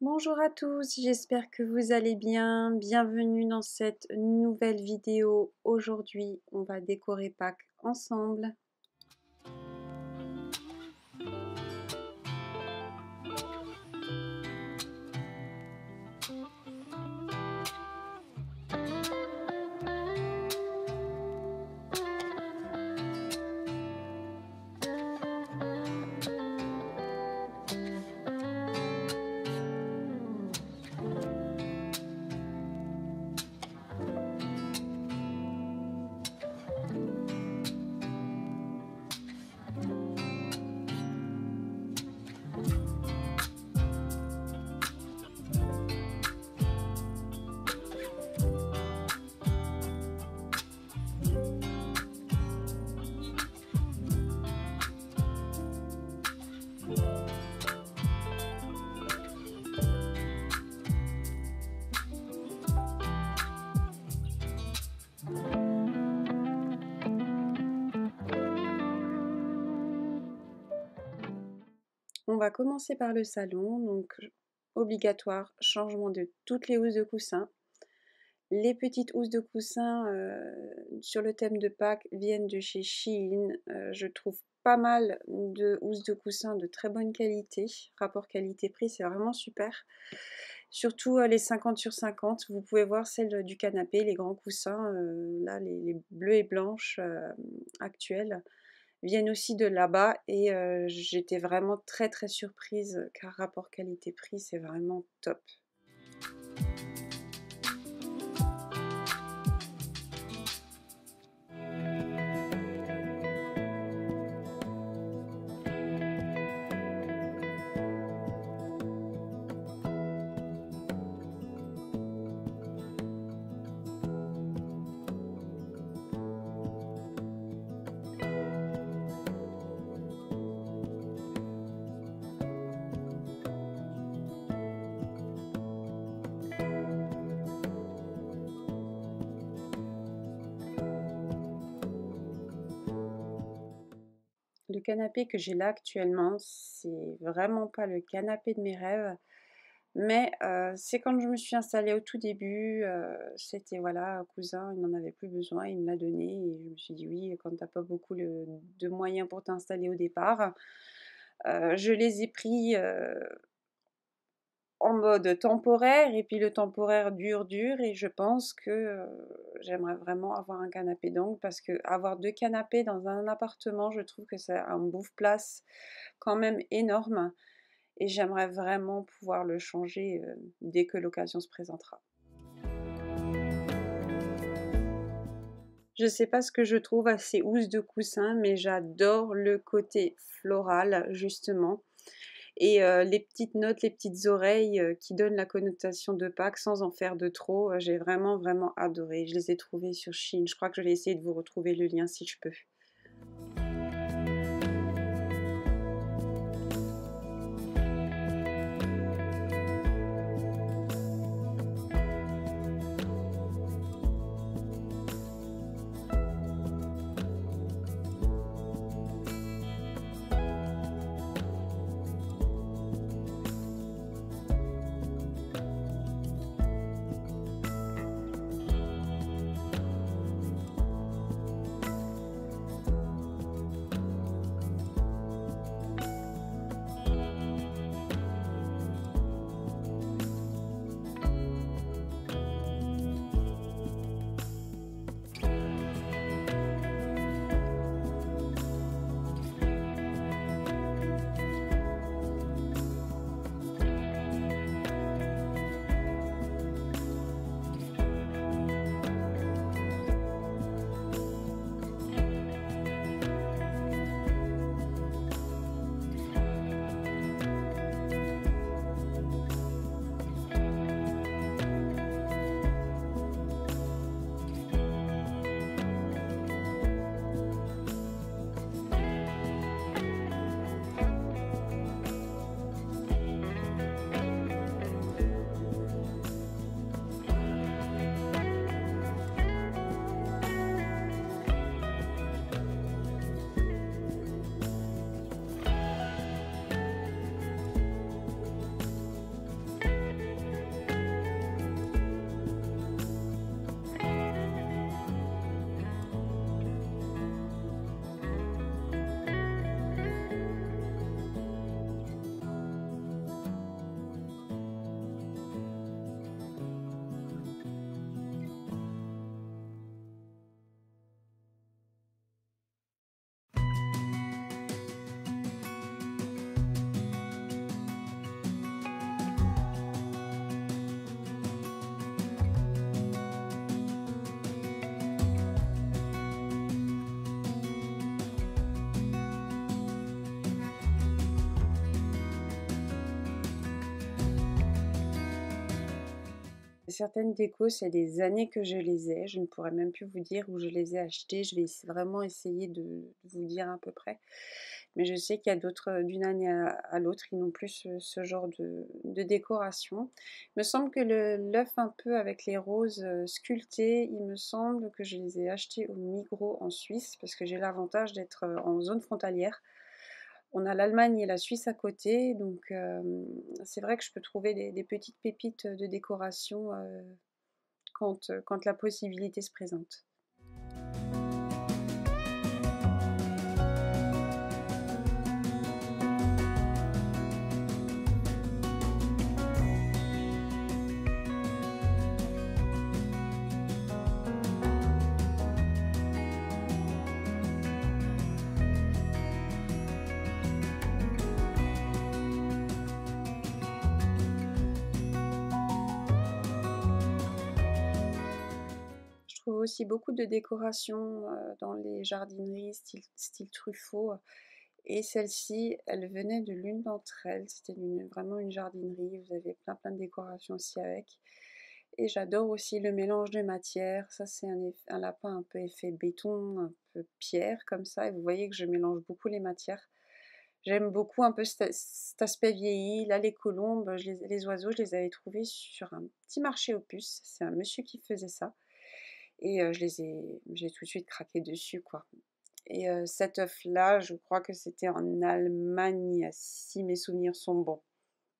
Bonjour à tous, j'espère que vous allez bien. Bienvenue dans cette nouvelle vidéo. Aujourd'hui, on va décorer Pâques ensemble. On va commencer par le salon, donc obligatoire, changement de toutes les housses de coussin. Les petites housses de coussin sur le thème de Pâques viennent de chez Shein. Je trouve pas mal de housses de coussin de très bonne qualité. Rapport qualité-prix, c'est vraiment super. Surtout les 50 sur 50. Vous pouvez voir celles du canapé, les grands coussins, là les bleus et blanches actuelles viennent aussi de là-bas et j'étais vraiment très très surprise car rapport qualité-prix, c'est vraiment top. Le canapé que j'ai là actuellement, c'est vraiment pas le canapé de mes rêves, mais c'est quand je me suis installée au tout début, c'était voilà, un cousin, il n'en avait plus besoin, il me l'a donné et je me suis dit oui, quand t'as pas beaucoup de moyens pour t'installer au départ. Je les ai pris en mode temporaire et puis le temporaire dure et je pense que j'aimerais vraiment avoir un canapé d'angle parce que avoir 2 canapés dans un appartement, je trouve que c'est un bouffe-place quand même énorme et j'aimerais vraiment pouvoir le changer, dès que l'occasion se présentera. Je sais pas ce que je trouve à ces housses de coussin, mais j'adore le côté floral justement. Et les petites notes, les petites oreilles qui donnent la connotation de Pâques sans en faire de trop, j'ai vraiment, vraiment adoré. Je les ai trouvées sur Shein. Je crois que je vais essayer de vous retrouver le lien si je peux. certaines décos, c'est des années que je les ai. Je ne pourrais même plus vous dire où je les ai achetées. Je vais vraiment essayer de vous dire à peu près. Mais je sais qu'il y a d'autres, d'une année à l'autre, ils n'ont plus ce genre de décoration. Il me semble que l'œuf un peu avec les roses sculptées, il me semble que je les ai achetés au Migros en Suisse, parce que j'ai l'avantage d'être en zone frontalière. On a l'Allemagne et la Suisse à côté, donc c'est vrai que je peux trouver des petites pépites de décoration quand la possibilité se présente. Je trouve aussi beaucoup de décorations dans les jardineries style Truffaut. Et celle-ci, elle venait de l'une d'entre elles. C'était vraiment une jardinerie. Vous avez plein de décorations aussi avec. Et j'adore aussi le mélange de matières. Ça, c'est un lapin un peu effet béton, un peu pierre comme ça. Et vous voyez que je mélange beaucoup les matières. J'aime beaucoup un peu cet aspect vieilli. Là, les colombes, les oiseaux, je les avais trouvés sur un petit marché aux puces. C'est un monsieur qui faisait ça. Et j'ai tout de suite craqué dessus, quoi. Et cet œuf-là, je crois que c'était en Allemagne, si mes souvenirs sont bons.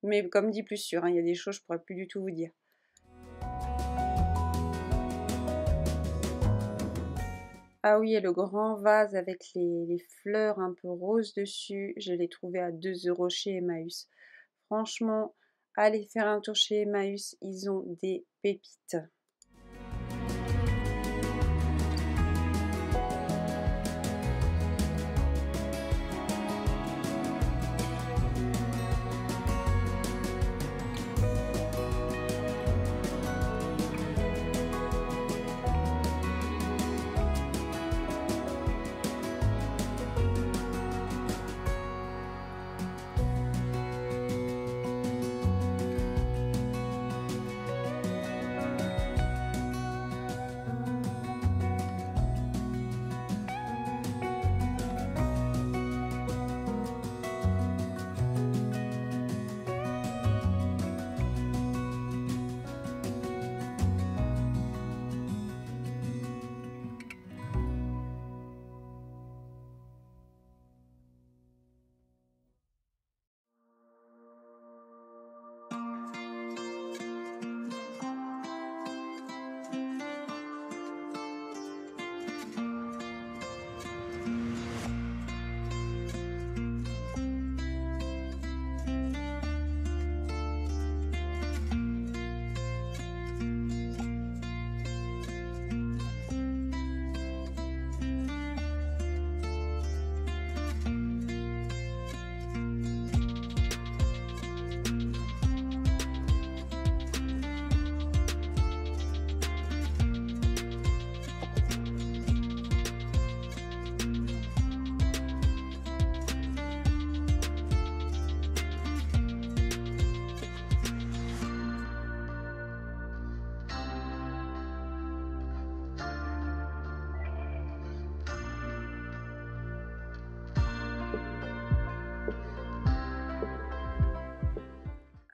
Mais comme dit, plus sûr, hein, il y a des choses, je pourrais plus du tout vous dire. Ah oui, et le grand vase avec les fleurs un peu roses dessus, je l'ai trouvé à 2 € chez Emmaüs. Franchement, allez faire un tour chez Emmaüs, ils ont des pépites.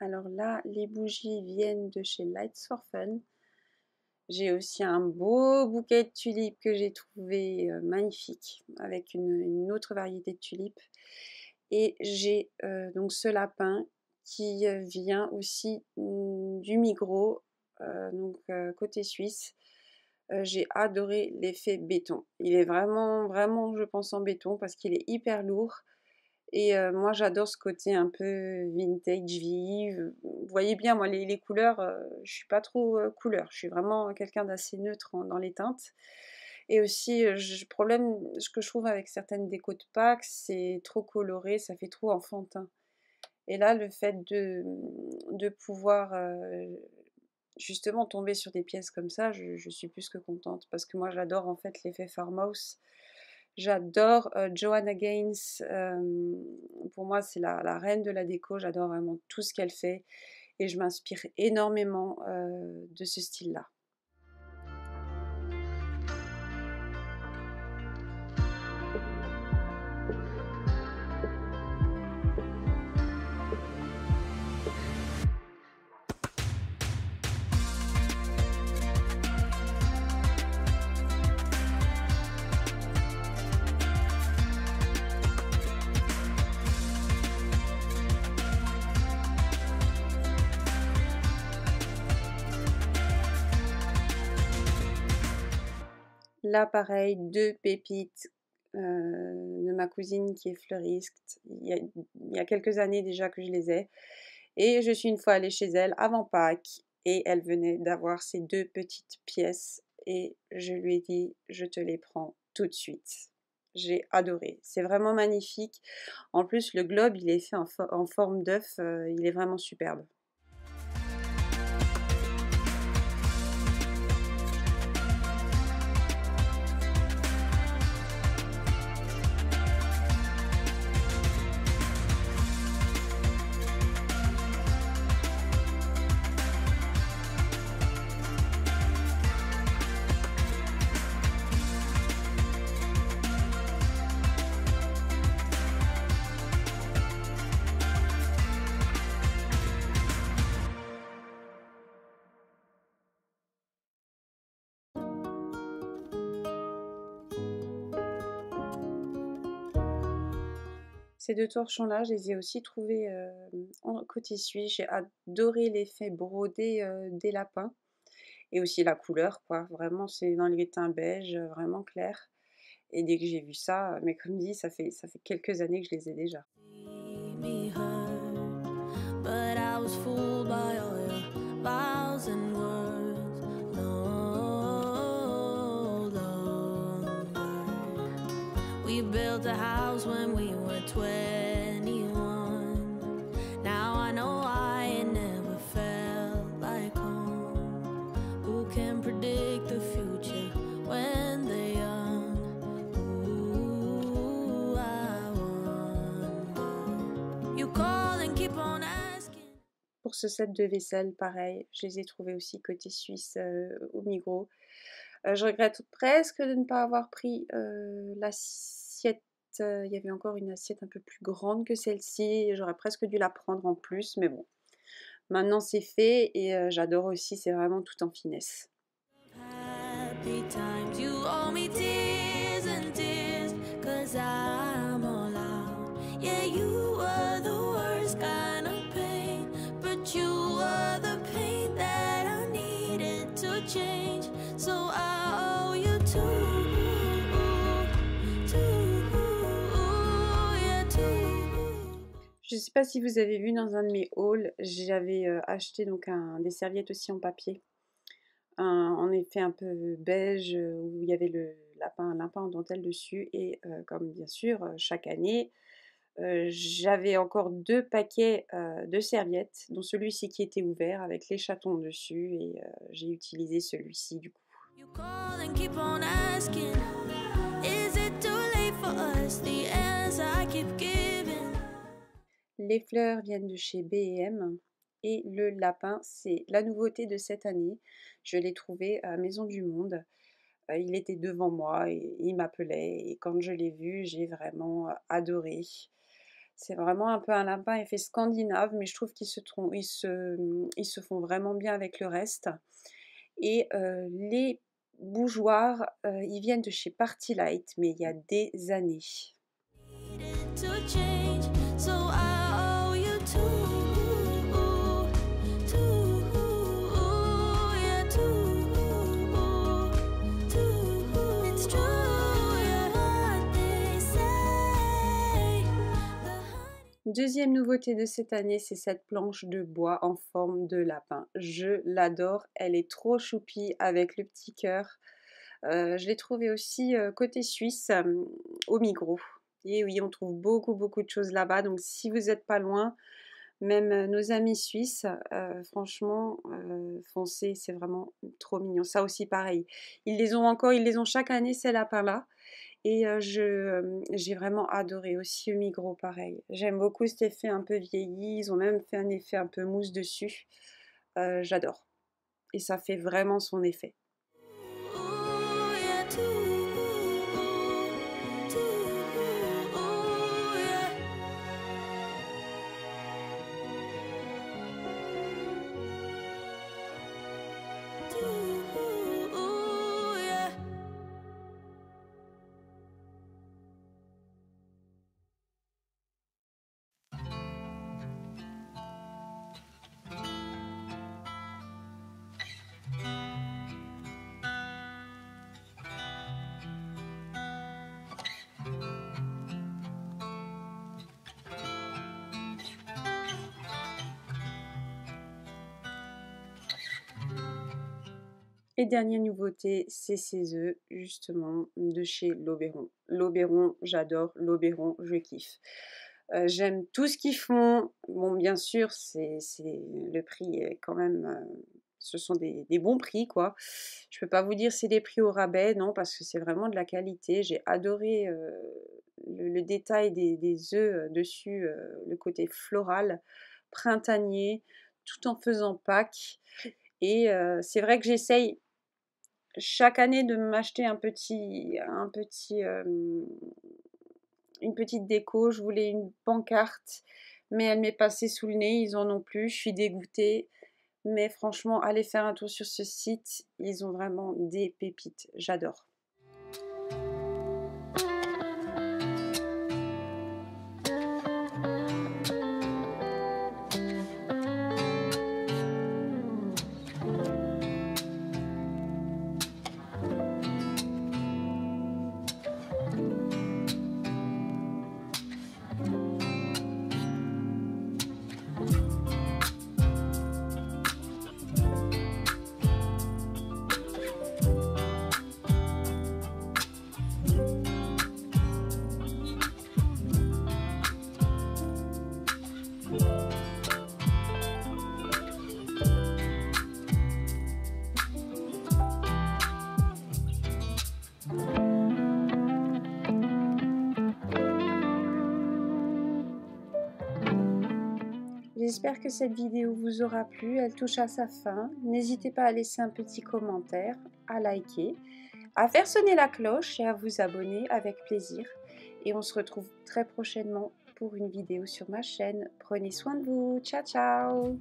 Alors là, les bougies viennent de chez Lights for Fun. J'ai aussi un beau bouquet de tulipes que j'ai trouvé magnifique, avec une autre variété de tulipes. Et j'ai donc ce lapin qui vient aussi du Migros, donc côté suisse. J'ai adoré l'effet béton. Il est vraiment, je pense, en béton parce qu'il est hyper lourd. Et moi, j'adore ce côté un peu vintage, vive. Vous voyez bien, moi, les couleurs, je suis pas trop couleur. Je suis vraiment quelqu'un d'assez neutre dans les teintes. Et aussi, problème, ce que je trouve avec certaines décos de Pâques, c'est trop coloré, ça fait trop enfantin. Et là, le fait de pouvoir justement tomber sur des pièces comme ça, je suis plus que contente. Parce que moi, j'adore en fait l'effet farmhouse. J'adore Joanna Gaines. Pour moi, c'est la reine de la déco. J'adore vraiment tout ce qu'elle fait. et je m'inspire énormément de ce style-là. Là, pareil, 2 pépites de ma cousine qui est fleuriste. Il y a quelques années déjà que je les ai. Et je suis une fois allée chez elle avant Pâques et elle venait d'avoir ces 2 petites pièces et je lui ai dit: «Je te les prends tout de suite». J'ai adoré, c'est vraiment magnifique. En plus, le globe, il est fait en forme d'œuf, il est vraiment superbe. Ces 2 torchons-là, je les ai aussi trouvés en côté suisse. J'ai adoré l'effet brodé des lapins et aussi la couleur, quoi. Vraiment, c'est dans les teints beige, vraiment clair. Et dès que j'ai vu ça, mais comme dit, ça fait quelques années que je les ai déjà. We built a house when we were 21. Now I know why it never felt like home. Who can predict the future when they're young? Ooh, I wonder. You call and keep on asking. Pour ce set de vaisselle, pareil, je les ai trouvés aussi côté suisse au Migros. Je regrette presque de ne pas avoir pris l'assiette. Il y avait encore une assiette un peu plus grande que celle-ci. J'aurais presque dû la prendre en plus, mais bon. Maintenant c'est fait et j'adore aussi, c'est vraiment tout en finesse. Happy times, you owe me tears and tears, 'cause I'm all out. Yeah, you were the worst kind of pain, but you were the pain that I needed to change. So I owe you yeah, Je ne sais pas si vous avez vu dans un de mes hauls, j'avais acheté donc des serviettes aussi en papier. En effet un peu beige où il y avait un lapin en dentelle dessus et comme bien sûr chaque année j'avais encore 2 paquets de serviettes dont celui-ci qui était ouvert avec les chatons dessus et j'ai utilisé celui-ci du coup. You call and keep on asking, is it too late for us? The answer I keep giving. Les fleurs viennent de chez B&M et le lapin, c'est la nouveauté de cette année. Je l'ai trouvé à Maison du Monde. Il était devant moi et il m'appelait et quand je l'ai vu, j'ai vraiment adoré. C'est vraiment un peu un lapin effet scandinave, mais je trouve ils se font vraiment bien avec le reste. Et les bougeoirs, ils viennent de chez Party Light, mais il y a des années. Needed to change, so I owe you yeah, it's true, yeah, what they say. Deuxième nouveauté de cette année, c'est cette planche de bois en forme de lapin. Je l'adore, elle est trop choupie avec le petit cœur. Je l'ai trouvée aussi côté suisse, au Migros. Et oui, on trouve beaucoup de choses là-bas, donc si vous n'êtes pas loin, même nos amis suisses, franchement, foncez, c'est vraiment trop mignon. Ça aussi pareil, ils les ont chaque année ces lapins-là. Et j'ai vraiment adoré aussi Migros, pareil. J'aime beaucoup cet effet un peu vieilli. Ils ont même fait un effet un peu mousse dessus. J'adore. Et ça fait vraiment son effet. Ooh, yeah, too, yeah. Ooh, yeah. Et dernière nouveauté, c'est ces œufs, justement, de chez L'Oberon. L'Oberon, j'adore. L'Oberon, je kiffe. J'aime tout ce qu'ils font. Bon, bien sûr, le prix est quand même... ce sont des bons prix, quoi. Je peux pas vous dire c'est des prix au rabais, non, parce que c'est vraiment de la qualité. J'ai adoré le détail des œufs dessus, le côté floral, printanier, tout en faisant Pâques. Et c'est vrai que j'essaye chaque année de m'acheter une petite déco. Je voulais une pancarte, mais elle m'est passée sous le nez. Ils en ont plus. Je suis dégoûtée. Mais franchement, allez faire un tour sur ce site. Ils ont vraiment des pépites. J'adore. J'espère que cette vidéo vous aura plu, elle touche à sa fin. N'hésitez pas à laisser un petit commentaire, à liker, à faire sonner la cloche et à vous abonner avec plaisir. Et on se retrouve très prochainement pour une vidéo sur ma chaîne. Prenez soin de vous, ciao ciao!